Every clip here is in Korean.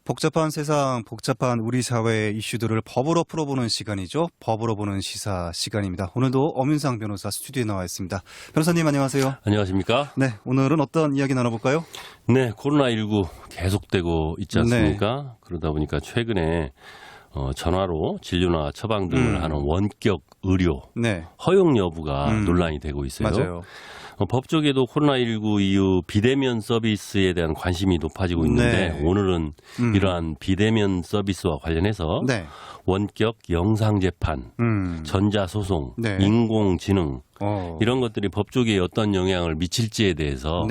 복잡한 세상, 복잡한 우리 사회의 이슈들을 법으로 풀어보는 시간이죠. 법으로 보는 시사 시간입니다. 오늘도 엄윤상 변호사 스튜디오에 나와 있습니다. 변호사님 안녕하세요. 안녕하십니까? 네, 오늘은 어떤 이야기 나눠볼까요? 네, 코로나19 계속되고 있지 않습니까? 그러다 보니까 최근에 전화로 진료나 처방 등을 하는 원격 의료 허용 여부가 논란이 되고 있어요. 맞아요. 법조계도 코로나19 이후 비대면 서비스에 대한 관심이 높아지고 있는데 오늘은 이러한 비대면 서비스와 관련해서 원격 영상재판, 전자소송, 인공지능 이런 것들이 법조계에 어떤 영향을 미칠지에 대해서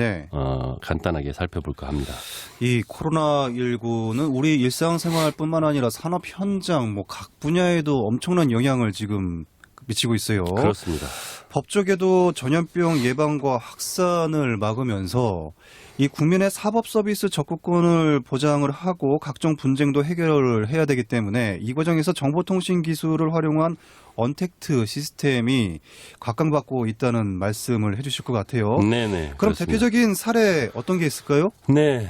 간단하게 살펴볼까 합니다. 이 코로나19는 우리 일상생활뿐만 아니라 산업 현장 각 분야에도 엄청난 영향을 지금 미치고 있어요. 그렇습니다. 법조계도 전염병 예방과 확산을 막으면서 이 국민의 사법 서비스 접근권을 보장을 하고 각종 분쟁도 해결을 해야 되기 때문에 이 과정에서 정보통신 기술을 활용한 언택트 시스템이 각광받고 있다는 말씀을 해주실 것 같아요. 네네. 그럼 그렇습니다. 대표적인 사례 어떤 게 있을까요? 네,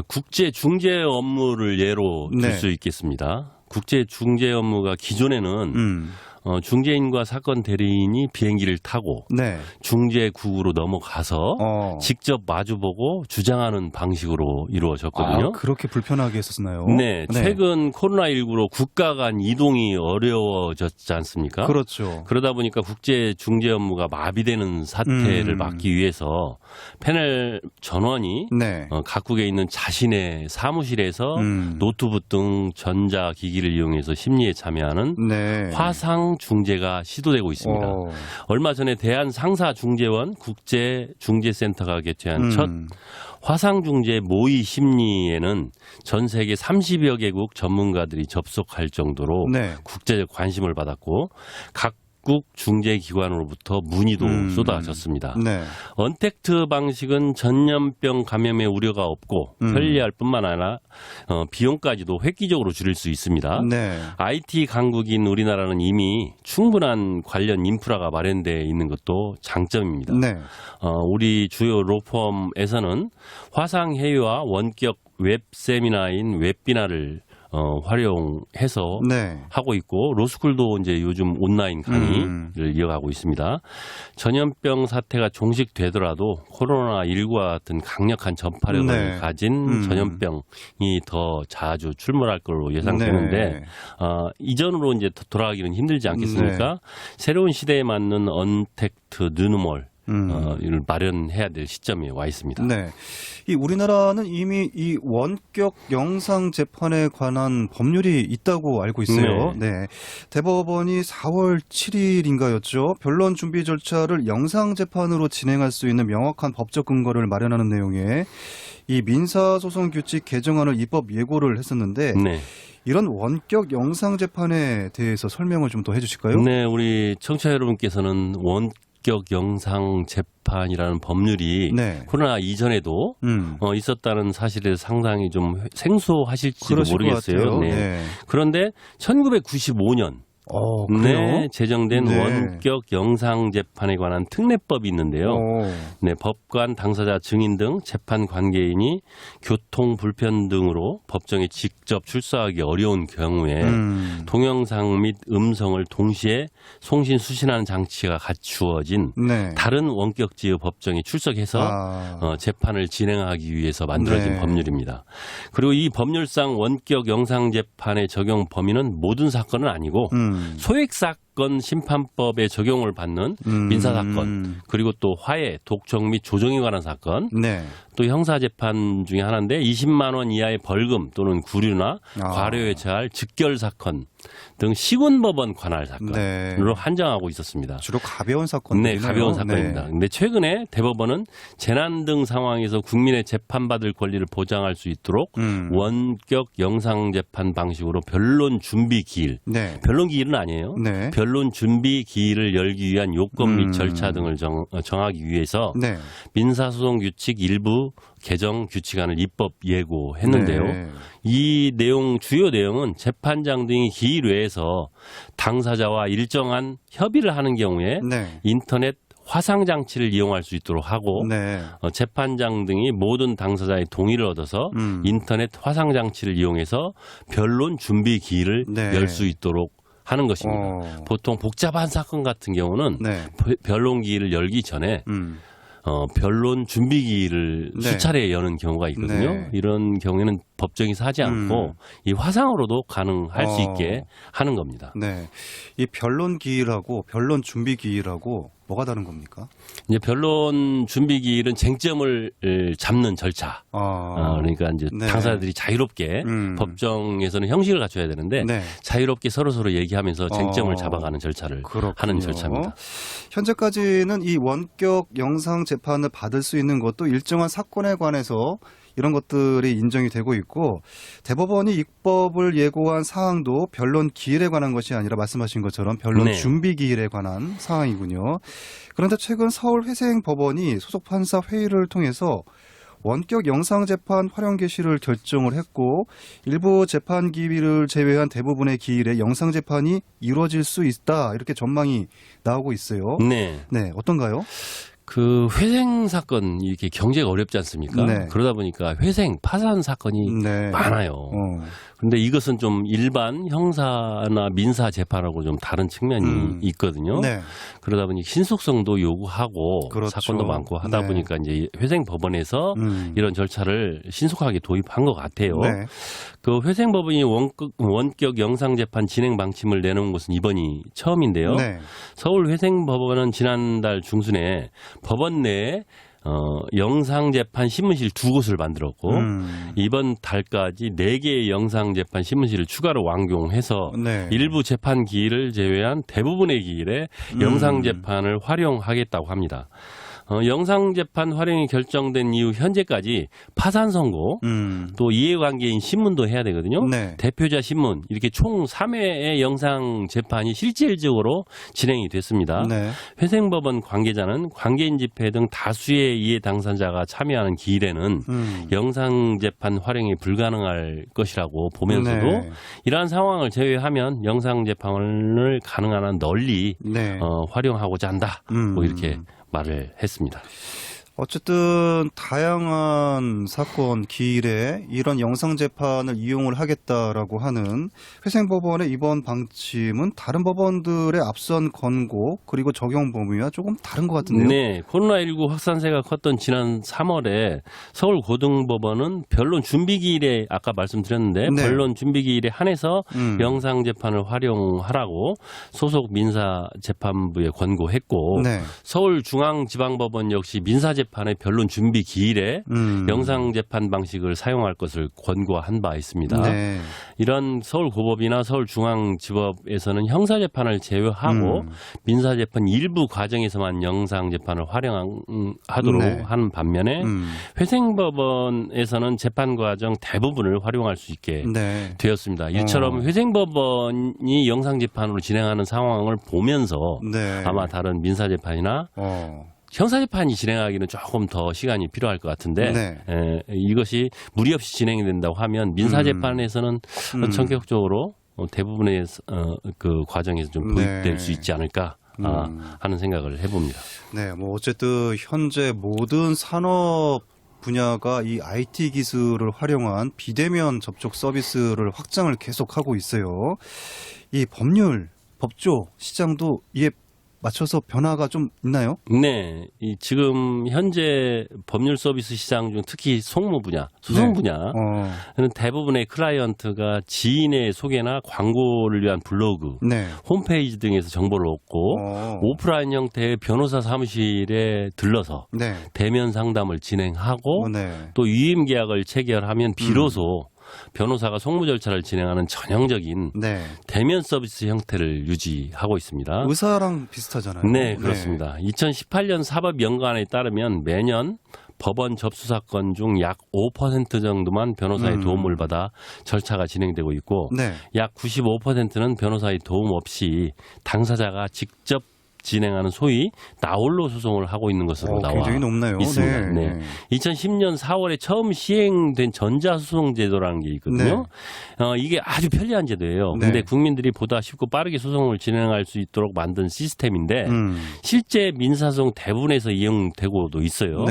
국제 중재 업무를 예로 들 수 있겠습니다. 국제 중재 업무가 기존에는 중재인과 사건 대리인이 비행기를 타고 중재국으로 넘어가서 직접 마주보고 주장하는 방식으로 이루어졌거든요. 아, 그렇게 불편하게 했었나요? 네, 최근 코로나19로 국가 간 이동이 어려워졌지 않습니까? 그렇죠. 그러다 보니까 국제 중재 업무가 마비되는 사태를 막기 위해서 패널 전원이 각국에 있는 자신의 사무실에서 노트북 등 전자기기를 이용해서 심리에 참여하는 화상 중재가 시도되고 있습니다. 얼마 전에 대한상사중재원 국제중재센터가 개최한 첫 화상중재 모의 심리에는 전 세계 30여 개국 전문가들이 접속할 정도로 국제적 관심을 받았고 각국 중재기관으로부터 문의도 쏟아졌습니다. 언택트 방식은 전염병 감염의 우려가 없고 편리할 뿐만 아니라 비용까지도 획기적으로 줄일 수 있습니다. IT 강국인 우리나라는 이미 충분한 관련 인프라가 마련되어 있는 것도 장점입니다. 우리 주요 로펌에서는 화상회의와 원격 웹세미나인 웹비나를 활용해서 하고 있고 로스쿨도 이제 요즘 온라인 강의를 이어가고 있습니다. 전염병 사태가 종식되더라도 코로나19와 같은 강력한 전파력을 가진 전염병이 더 자주 출몰할 걸로 예상되는데 이전으로 이제 돌아가기는 힘들지 않겠습니까? 새로운 시대에 맞는 언택트 뉴노멀 이를 마련해야 될 시점에 와 있습니다. 이 우리나라는 이미 이 원격 영상 재판에 관한 법률이 있다고 알고 있어요. 대법원이 4월 7일인가였죠. 변론 준비 절차를 영상 재판으로 진행할 수 있는 명확한 법적 근거를 마련하는 내용의 이 민사소송 규칙 개정안을 입법 예고를 했었는데 이런 원격 영상 재판에 대해서 설명을 좀 더 해주실까요? 네, 우리 청취자 여러분께서는 원격 영상 재판이라는 법률이 코로나 이전에도 있었다는 사실에 상당히 좀 생소하실지도 모르겠어요. 그런데 1995년 제정된 원격 영상 재판에 관한 특례법이 있는데요. 법관, 당사자, 증인 등 재판 관계인이 교통 불편 등으로 법정에 직접 출석하기 어려운 경우에 동영상 및 음성을 동시에 송신 수신하는 장치가 갖추어진 다른 원격지의 법정에 출석해서 재판을 진행하기 위해서 만들어진 법률입니다. 그리고 이 법률상 원격 영상 재판의 적용 범위는 모든 사건은 아니고 소액사건 심판법에 적용을 받는 민사사건 그리고 또 화해, 독촉 및 조정에 관한 사건 또 형사재판 중에 하나인데 20만 원 이하의 벌금 또는 구류나 과료에 처할 즉결사건 등 시군법원 관할 사건으로 한정하고 있었습니다. 주로 가벼운 사건들이네요. 가벼운 사건입니다. 그런데 최근에 대법원은 재난 등 상황에서 국민의 재판받을 권리를 보장할 수 있도록 원격 영상재판 방식으로 변론 준비 기일, 변론 기일은 아니에요. 변론 준비 기일을 열기 위한 요건 및 절차 등을 정하기 위해서 민사소송 규칙 일부 개정 규칙안을 입법 예고했는데요. 이 내용 주요 내용은 재판장 등이 기일 외에서 당사자와 일정한 협의를 하는 경우에 인터넷 화상 장치를 이용할 수 있도록 하고 네. 재판장 등이 모든 당사자의 동의를 얻어서 인터넷 화상 장치를 이용해서 변론 준비 기일을 네. 열 수 있도록 하는 것입니다. 보통 복잡한 사건 같은 경우는 네. 변론 기일을 열기 전에 변론 준비 기일을 네. 수차례 여는 경우가 있거든요. 네. 이런 경우에는 법정에서 하지 않고 이 화상으로도 가능할 수 있게 하는 겁니다. 네. 이 변론 기일하고 변론 준비 기일하고 뭐가 다른 겁니까? 이제 변론 준비 기일은 쟁점을 잡는 절차. 그러니까 이제 네. 당사자들이 자유롭게 법정에서는 형식을 갖춰야 되는데 네. 자유롭게 서로 얘기하면서 쟁점을 잡아가는 절차를 그렇군요. 하는 절차입니다. 현재까지는 이 원격 영상 재판을 받을 수 있는 것도 일정한 사건에 관해서 이런 것들이 인정이 되고 있고 대법원이 입법을 예고한 사항도 변론 기일에 관한 것이 아니라 말씀하신 것처럼 변론 네. 준비 기일에 관한 사항이군요. 그런데 최근 서울회생법원이 소속 판사 회의를 통해서 원격 영상재판 활용 개시를 결정을 했고 일부 재판 기일을 제외한 대부분의 기일에 영상재판이 이루어질 수 있다 이렇게 전망이 나오고 있어요. 네. 네, 어떤가요? 그 회생 사건 이렇게 경제가 어렵지 않습니까? 네. 그러다 보니까 회생 파산 사건이 네. 많아요. 그런데 이것은 좀 일반 형사나 민사 재판하고 좀 다른 측면이 있거든요. 네. 그러다 보니 신속성도 요구하고 그렇죠. 사건도 많고 하다 네. 보니까 이제 회생 법원에서 이런 절차를 신속하게 도입한 것 같아요. 네. 그 회생법원이 원격 영상 재판 진행 방침을 내놓은 것은 이번이 처음인데요. 네. 서울 회생법원은 지난달 중순에 법원 내에 영상재판 신문실 2곳을 만들었고 이번 달까지 4개의 영상재판 신문실을 추가로 완공해서 네. 일부 재판 기일을 제외한 대부분의 기일에 영상재판을 활용하겠다고 합니다. 영상재판 활용이 결정된 이후 현재까지 파산 선고 또 이해관계인 신문도 해야 되거든요. 네. 대표자 신문 이렇게 총 3회의 영상재판이 실질적으로 진행이 됐습니다. 네. 회생법원 관계자는 관계인 집회 등 다수의 이해 당사자가 참여하는 기일에는 영상재판 활용이 불가능할 것이라고 보면서도 네. 이러한 상황을 제외하면 영상재판을 가능한 한 널리 네. 활용하고자 한다. 뭐 이렇게 말을 했습니다. 어쨌든 다양한 사건 기일에 이런 영상 재판을 이용을 하겠다라고 하는 회생법원의 이번 방침은 다른 법원들의 앞선 권고 그리고 적용 범위와 조금 다른 것 같은데요. 네, 코로나19 확산세가 컸던 지난 3월에 서울고등법원은 변론 준비기일에 아까 말씀드렸는데 네. 변론 준비기일에 한해서 영상재판을 활용하라고 소속 민사재판부에 권고했고 네. 서울중앙지방법원 역시 민사재판의 변론 준비 기일에 영상재판 방식을 사용할 것을 권고한 바 있습니다. 네. 이런 서울고법이나 서울중앙지법에서는 형사재판을 제외하고 민사재판 일부 과정에서만 영상재판을 활용하도록 네. 하는 반면에 회생법원에서는 재판 과정 대부분을 활용할 수 있게 네. 되었습니다. 이처럼 회생법원이 영상재판으로 진행하는 상황을 보면서 네. 아마 다른 민사재판이나 형사재판이 진행하기는 조금 더 시간이 필요할 것 같은데 네. 이것이 무리 없이 진행이 된다고 하면 민사재판에서는 전격적으로 대부분의 그 과정에서 좀 도입될 네. 수 있지 않을까 하는 생각을 해봅니다. 네, 뭐 어쨌든 현재 모든 산업 분야가 이 IT 기술을 활용한 비대면 접촉 서비스를 확장을 계속하고 있어요. 이 법률, 법조 시장도 이에 맞춰서 변화가 좀 있나요? 네, 지금 현재 법률 서비스 시장 중 특히 송무 분야, 소송 분야는 대부분의 클라이언트가 지인의 소개나 광고를 위한 블로그, 네. 홈페이지 등에서 정보를 얻고 오프라인 형태의 변호사 사무실에 들러서 네. 대면 상담을 진행하고 네. 또 유임 계약을 체결하면 비로소 변호사가 송무 절차를 진행하는 전형적인 네. 대면 서비스 형태를 유지하고 있습니다. 의사랑 비슷하잖아요. 네, 그렇습니다. 2018년 사법연구안에 따르면 매년 법원 접수 사건 중 약 5% 정도만 변호사의 도움을 받아 절차가 진행되고 있고 네. 약 95%는 변호사의 도움 없이 당사자가 직접 진행하는 소위 나홀로 소송을 하고 있는 것으로 나와 굉장히 높네요. 있습니다. 네. 2010년 4월에 처음 시행된 전자소송 제도라는 게 있거든요. 이게 아주 편리한 제도예요. 근데 국민들이 보다 쉽고 빠르게 소송을 진행할 수 있도록 만든 시스템인데 실제 민사소송 대부분에서 이용되고도 있어요.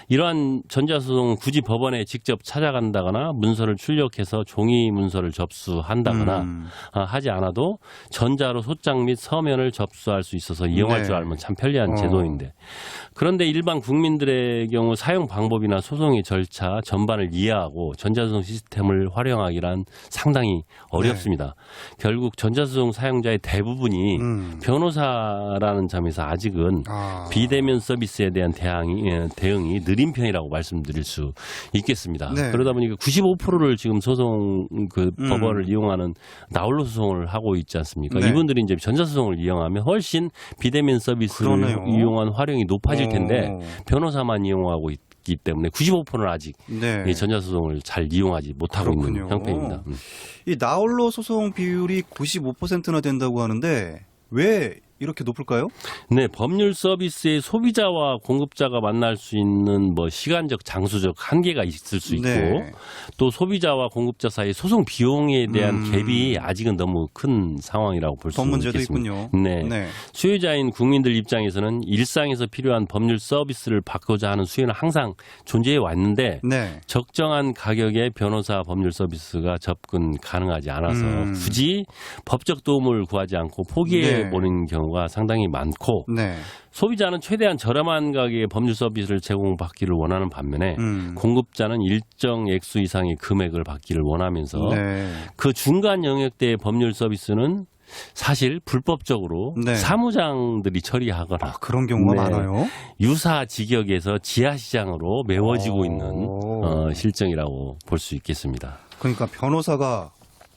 이러한 전자소송은 굳이 법원에 직접 찾아간다거나 문서를 출력해서 종이 문서를 접수한다거나 하지 않아도 전자로 소장 및 서면을 접수할 수 있어서 이용할 줄 알면 참 편리한 제도인데 그런데 일반 국민들의 경우 사용 방법이나 소송의 절차 전반을 이해하고 전자소송 시스템을 활용하기란 상당히 어렵습니다. 결국 전자소송 사용자의 대부분이 변호사라는 점에서 아직은 비대면 서비스에 대한 대응이 느린 편이라고 말씀드릴 수 있겠습니다. 그러다 보니까 95%를 지금 소송 법원을 이용하는 나홀로 소송을 하고 있지 않습니까? 이분들이 이제 전자소송을 이용하면 훨씬 비대면 서비스를 이용한 활용이 높아질 텐데 변호사만 이용하고 있기 때문에 95%는 아직 이 전자소송을 잘 이용하지 못하고 있는 형편입니다. 이 나홀로 소송 비율이 95%나 된다고 하는데 왜 이렇게 높을까요? 네, 법률 서비스의 소비자와 공급자가 만날 수 있는 뭐 시간적, 장소적 한계가 있을 수 있고 또 소비자와 공급자 사이 소송 비용에 대한 갭이 아직은 너무 큰 상황이라고 볼 수 있겠습니다. 있군요. 네. 수요자인 국민들 입장에서는 일상에서 필요한 법률 서비스를 받고자 하는 수요는 항상 존재해 왔는데 적정한 가격의 변호사 법률 서비스가 접근 가능하지 않아서 굳이 법적 도움을 구하지 않고 포기해 보는 경우가 상당히 많고 소비자는 최대한 저렴한 가격의 법률 서비스를 제공받기를 원하는 반면에 공급자는 일정 액수 이상의 금액을 받기를 원하면서 그 중간 영역대의 법률 서비스는 사실 불법적으로 사무장들이 처리하거나 그런 경우가 많아요. 유사 직역에서 지하시장으로 메워지고 있는 실정이라고 볼 수 있겠습니다. 그러니까 변호사가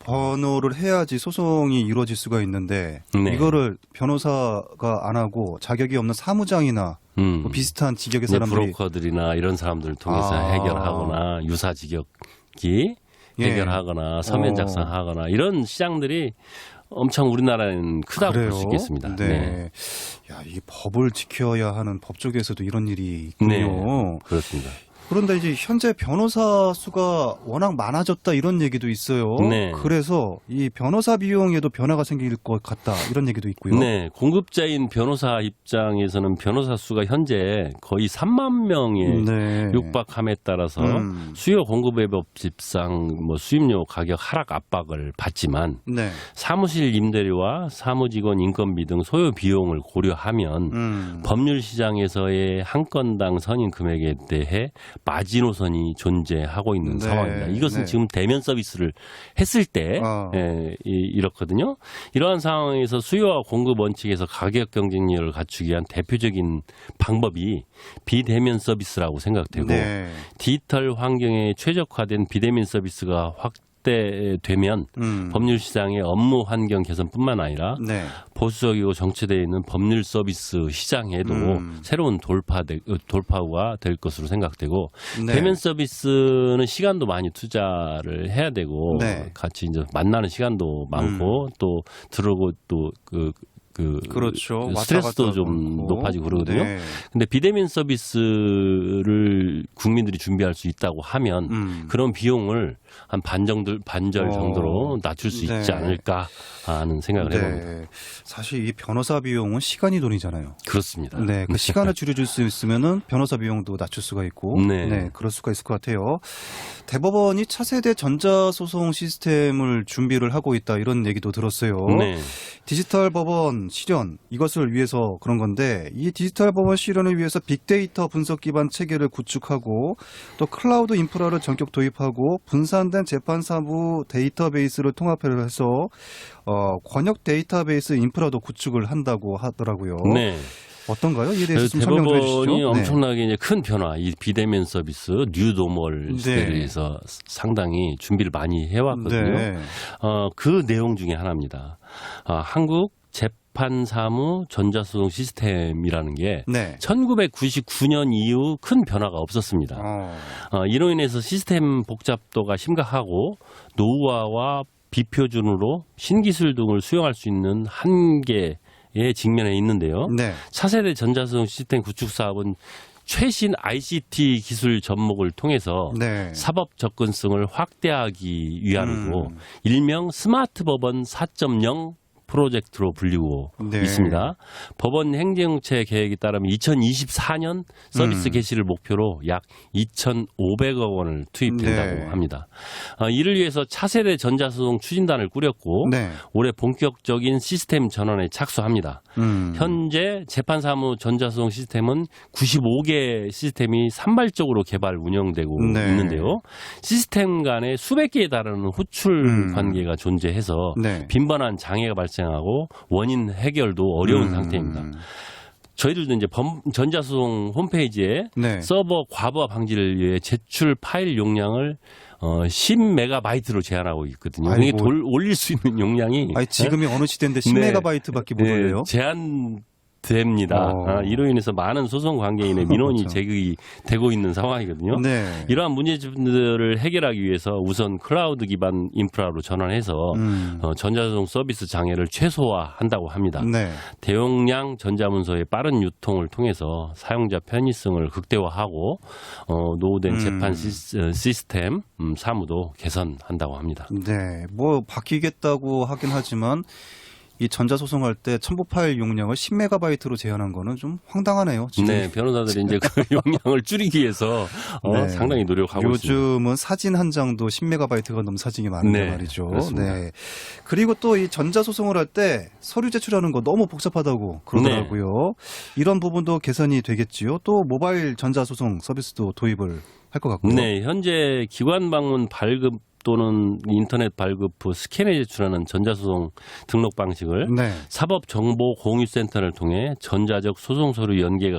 번호를 해야지 소송이 이루어질 수가 있는데 이거를 변호사가 안 하고 자격이 없는 사무장이나 뭐 비슷한 직역의 사람들이 브로커들이나 이런 사람들을 통해서 해결하거나 유사 직역기 해결하거나 서면 작성하거나 이런 시장들이 엄청 우리나라는 크다고 볼 수 있겠습니다. 야, 이 법을 지켜야 하는 법 쪽에서도 이런 일이 있군요. 그렇습니다. 그런데 이제 현재 변호사 수가 워낙 많아졌다 이런 얘기도 있어요. 그래서 이 변호사 비용에도 변화가 생길 것 같다 이런 얘기도 있고요. 공급자인 변호사 입장에서는 변호사 수가 현재 거의 3만 명에 육박함에 따라서 수요 공급의 법집상 뭐 수임료 가격 하락 압박을 받지만 사무실 임대료와 사무직원 인건비 등 소요 비용을 고려하면 법률 시장에서의 한 건당 선임 금액에 대해 마지노선이 존재하고 있는 상황입니다. 이것은 지금 대면 서비스를 했을 때 이렇거든요. 이러한 상황에서 수요와 공급 원칙에서 가격 경쟁력을 갖추기 위한 대표적인 방법이 비대면 서비스라고 생각되고 디지털 환경에 최적화된 비대면 서비스가 확대되면 법률 시장의 업무 환경 개선뿐만 아니라 보수적이고 정체되어 있는 법률 서비스 시장에도 새로운 돌파구가 될 것으로 생각되고 대면 서비스는 시간도 많이 투자를 해야 되고 같이 이제 만나는 시간도 많고 또 들어오고 또 그렇죠. 스트레스도 좀 높아지고 그러거든요. 근데 비대면 서비스를 국민들이 준비할 수 있다고 하면 그런 비용을 한 반절 정도로 낮출 수 있지 않을까 하는 생각을 해봅니다. 사실 이 변호사 비용은 시간이 돈이잖아요. 그렇습니다. 그 시간을 줄여줄 수 있으면은 변호사 비용도 낮출 수가 있고, 그럴 수가 있을 것 같아요. 대법원이 차세대 전자소송 시스템을 준비를 하고 있다 이런 얘기도 들었어요. 디지털 법원 실현 이것을 위해서 그런 건데 이 디지털 법원 실현을 위해서 빅데이터 분석 기반 체계를 구축하고 또 클라우드 인프라를 전격 도입하고 분산된 재판사무 데이터베이스를 통합해서 권역 데이터베이스 인프라도 구축을 한다고 하더라고요. 어떤가요? 이에 대해서 좀 설명 좀 해주시죠. 대법원이 엄청나게 이제 큰 변화, 이 비대면 서비스, 뉴노멀 시대를 위해서 상당히 준비를 많이 해왔거든요. 그 내용 중에 하나입니다. 한국 재판사무 전자소송 시스템이라는 게 1999년 이후 큰 변화가 없었습니다. 이로 인해서 시스템 복잡도가 심각하고 노후화와 비표준으로 신기술 등을 수용할 수 있는 한계 직면해 있는데요. 네. 차세대 전자수송 시스템 구축 사업은 최신 ICT 기술 접목을 통해서 네. 사법 접근성을 확대하기 위함이고 일명 스마트 법원 4.0 프로젝트로 불리고 네. 있습니다. 법원 행정체 계획에 따르면 2024년 서비스 개시를 목표로 약 2,500억 원을 투입된다고 네. 합니다. 이를 위해서 차세대 전자소송 추진단을 꾸렸고 네. 올해 본격적인 시스템 전환에 착수합니다. 현재 재판사무 전자소송 시스템은 95개 시스템이 산발적으로 개발 운영되고 네. 있는데요. 시스템 간에 수백 개에 달하는 호출 관계가 존재해서 네. 빈번한 장애가 발생하고 원인 해결도 어려운 상태입니다. 저희들도 이제 전자소송 홈페이지에 네. 서버 과부하 방지를 위해 제출 파일 용량을 10메가바이트로 제한하고 있거든요. 이게 올릴 수 있는 용량이 지금이 어느 시대인데 10메가바이트밖에 못 올려요? 제한됩니다. 이로 인해서 많은 소송 관계인의 민원이 그렇죠. 제기되고 있는 상황이거든요. 네. 이러한 문제점들을 해결하기 위해서 우선 클라우드 기반 인프라로 전환해서 전자소송 서비스 장애를 최소화한다고 합니다. 네. 대용량 전자문서의 빠른 유통을 통해서 사용자 편의성을 극대화하고 노후된 재판 시스템 사무도 개선한다고 합니다. 네, 뭐 바뀌겠다고 하긴 하지만 이 전자소송할 때 첨부 파일 용량을 10메가바이트로 제한한 거는 좀 황당하네요. 지금. 네, 변호사들이 이제 그 용량을 줄이기 위해서 네. 상당히 노력하고 있습니다. 요즘은 사진 한 장도 10메가바이트가 넘는 사진이 많은데 네, 말이죠. 그렇습니다. 네. 그리고 또 이 전자소송을 할 때 서류 제출하는 거 너무 복잡하다고 그러더라고요. 이런 부분도 개선이 되겠지요. 또 모바일 전자소송 서비스도 도입을 할 것 같고요. 네, 현재 기관 방문 발급 또는 인터넷 발급 후 스캔해 제출하는 전자소송 등록 방식을 네. 사법정보공유센터를 통해 전자적 소송 서류 연계가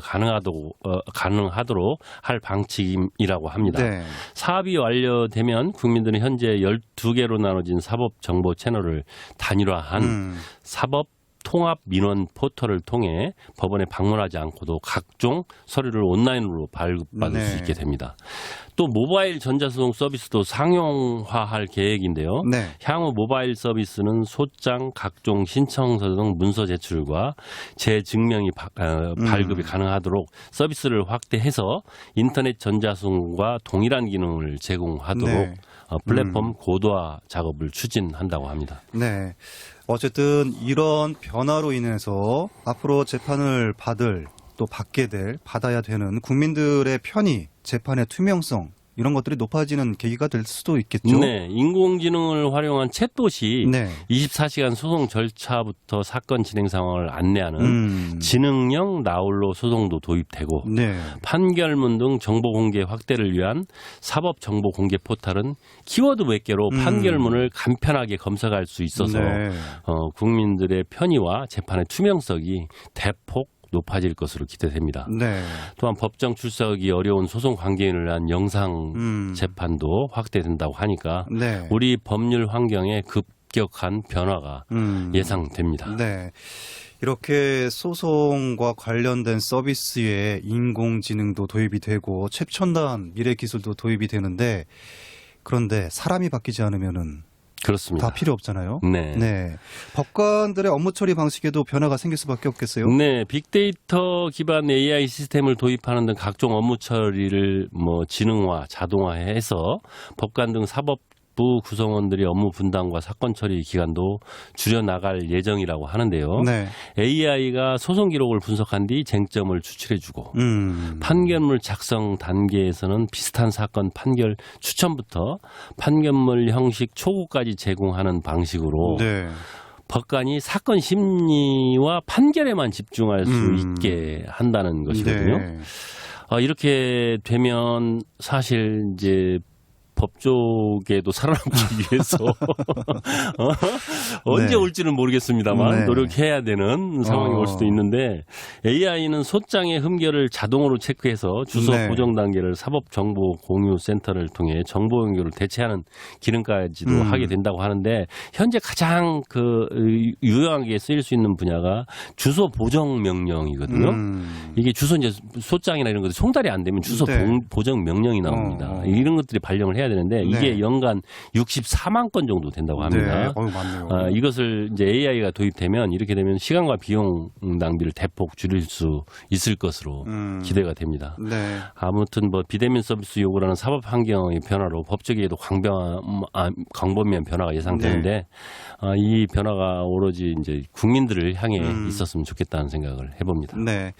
가능하도록 할 방침이라고 합니다. 네. 사업이 완료되면 국민들은 현재 12개로 나눠진 사법정보 채널을 단일화한 사법 통합 민원 포털을 통해 법원에 방문하지 않고도 각종 서류를 온라인으로 발급받을 수 있게 됩니다. 또 모바일 전자소송 서비스도 상용화할 계획인데요. 네. 향후 모바일 서비스는 소장, 각종 신청서 등 문서 제출과 재증명이 발급이 가능하도록 서비스를 확대해서 인터넷 전자소송과 동일한 기능을 제공하도록 플랫폼 고도화 작업을 추진한다고 합니다. 네. 어쨌든 이런 변화로 인해서 앞으로 재판을 받아야 되는 국민들의 편의, 재판의 투명성 이런 것들이 높아지는 계기가 될 수도 있겠죠. 네, 인공지능을 활용한 챗봇이 24시간 소송 절차부터 사건 진행 상황을 안내하는 지능형 나홀로 소송도 도입되고 판결문 등 정보 공개 확대를 위한 사법 정보 공개 포털은 키워드 몇 개로 판결문을 간편하게 검색할 수 있어서 국민들의 편의와 재판의 투명성이 대폭 높아질 것으로 기대됩니다. 네. 또한 법정 출석이 어려운 소송 관계인을 위한 영상 재판도 확대된다고 하니까 우리 법률 환경에 급격한 변화가 예상됩니다. 네. 이렇게 소송과 관련된 서비스에 인공지능도 도입이 되고 최첨단 미래 기술도 도입이 되는데 그런데 사람이 바뀌지 않으면은 그렇습니다. 다 필요 없잖아요. 네. 법관들의 업무 처리 방식에도 변화가 생길 수밖에 없겠어요. 네. 빅데이터 기반 AI 시스템을 도입하는 등 각종 업무 처리를 지능화, 자동화해서 법관 등 사법부 구성원들이 업무 분담과 사건 처리 기간도 줄여나갈 예정이라고 하는데요. AI가 소송 기록을 분석한 뒤 쟁점을 추출해주고 판결문 작성 단계에서는 비슷한 사건 판결 추천부터 판결문 형식 초고까지 제공하는 방식으로 법관이 사건 심리와 판결에만 집중할 수 있게 한다는 것이거든요. 이렇게 되면 사실 이제 법조계도 살아남기 위해서 언제 올지는 모르겠습니다만 노력해야 되는 상황이 올 수도 있는데 AI는 소장의 흠결을 자동으로 체크해서 주소 보정 단계를 사법정보공유센터를 통해 정보 연결을 대체하는 기능까지도 하게 된다고 하는데 현재 가장 유용하게 쓰일 수 있는 분야가 주소 보정 명령이거든요. 이게 주소 이제 소장이나 이런 것들 송달이 안 되면 주소 보정 명령이 나옵니다. 이런 것들이 발령을 해야 되는데 이게 연간 64만 건 정도 된다고 합니다. 많네요. 이것을 이제 AI가 도입되면 이렇게 되면 시간과 비용 낭비를 대폭 줄일 수 있을 것으로 기대가 됩니다. 아무튼 뭐 비대면 서비스 요구라는 사법 환경의 변화로 법조계에도 광범위한 변화가 예상되는데 이 변화가 오로지 이제 국민들을 향해 있었으면 좋겠다는 생각을 해봅니다. 네,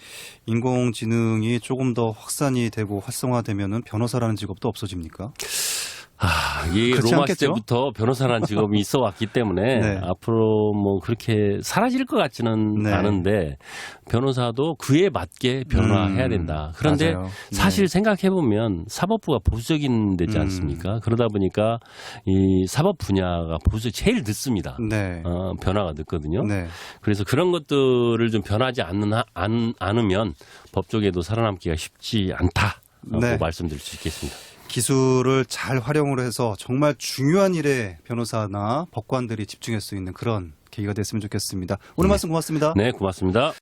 인공지능이 조금 더 확산이 되고 활성화되면은 변호사라는 직업도 없어집니까? 이 로마 시대부터 변호사라는 직업이 있어 왔기 때문에 앞으로 뭐 그렇게 사라질 것 같지는 않은데 변호사도 그에 맞게 변화해야 된다. 그런데 사실 생각해 보면 사법부가 보수적인 데지 않습니까? 그러다 보니까 이 사법 분야가 제일 늦습니다. 변화가 늦거든요. 그래서 그런 것들을 좀 변하지 않으면 법조계도 살아남기가 쉽지 않다고 말씀드릴 수 있겠습니다. 기술을 잘 활용을 해서 정말 중요한 일에 변호사나 법관들이 집중할 수 있는 그런 계기가 됐으면 좋겠습니다. 오늘 말씀 고맙습니다. 네, 고맙습니다.